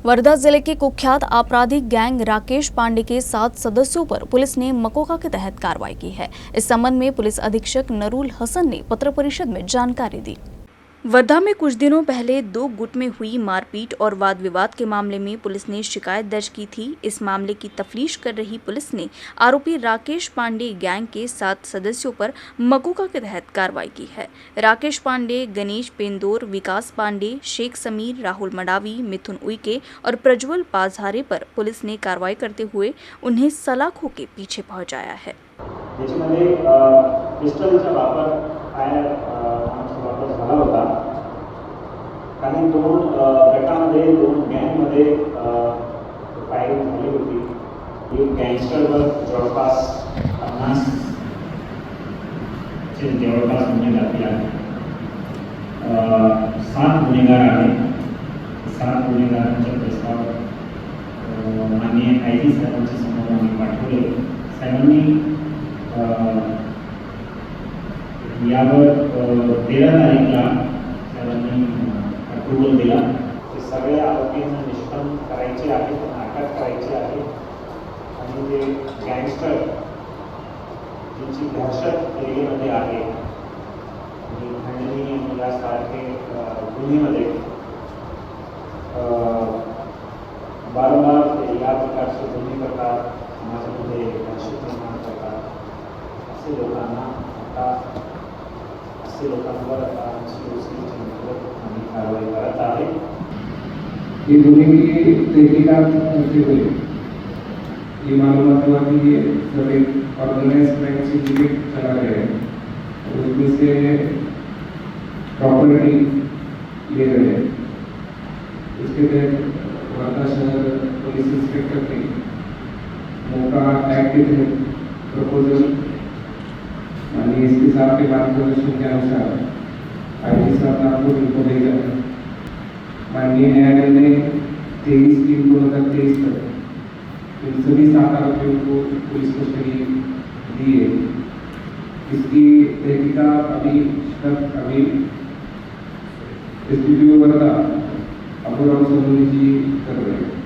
वर्धा जिले के कुख्यात आपराधिक गैंग राकेश पांडे के 7 सदस्यों पर पुलिस ने मकोका के तहत कार्रवाई की है। इस संबंध में पुलिस अधीक्षक नरूल हसन ने पत्र परिषद में जानकारी दी। वर्धा में कुछ दिनों पहले 2 गुट में हुई मारपीट और वाद विवाद के मामले में पुलिस ने शिकायत दर्ज की थी। इस मामले की तफ्तीश कर रही पुलिस ने आरोपी राकेश पांडे गैंग के 7 सदस्यों पर मकोका के तहत कार्रवाई की है। राकेश पांडे, गणेश पेंदोर, विकास पांडे, शेख समीर, राहुल मडावी, मिथुन उइके और प्रज्वल पाझारे पर पुलिस ने कार्रवाई करते हुए उन्हें सलाखों के पीछे पहुंचाया है। पिस्टलचा वापर झाला होता। काही 2 गटामध्ये 2 गँगमध्ये फायरिंग झाली होती। एक गँगस्टरवर जवळपास 50 चे जवळपास गुन्हे दाखल आहेत। 7 गुन्हेगार आहेत। 7 गुन्हेगारांचे प्रस्ताव माननीय आयजी साहेबांच्या समोर आम्ही पाठवले। साहेबांनी यावर 13 तारीखला त्यांनी अप्रूव्हल दिला की सगळ्या आरोपींना निष्पन्न करायचे आहे, अटक करायची आहे आणि जे गँगस्टर ज्यांची दहशत एरियामध्ये आहे आणि खंडणी यासारखे गुन्हेमध्ये वारंवार या प्रकारचे गुन्हे करतात, समाजामध्ये दहशत निर्माण करतात, असे लोकांना लोकांवर कारवाई करत आहे। ये गुन्हे की तहकीकात करते हुए ये मालूमात हुआ कि ये सब एक ऑर्गेनाइज क्राइम से यूनिट चला रहे हैं, उसमें से प्रॉपर्टी ले रहे हैं। इसके तहत वर्धा शहर पुलिस इंस्पेक्टर ने मौका एक्ट के तहत प्रपोजल माननीय एसपी साहब के मार्गदर्शन के अनुसार आईजी साहब नागपुर इनको भेजा। माननीय न्यायालय ने 23/3/2023 तक इन सभी 7 आरोपियों को पुलिस कस्टडी दी है। इसकी तहकीकात अभी एसपीपीओ वर्धा अबूराम सलोनी जी कर रहे हैं।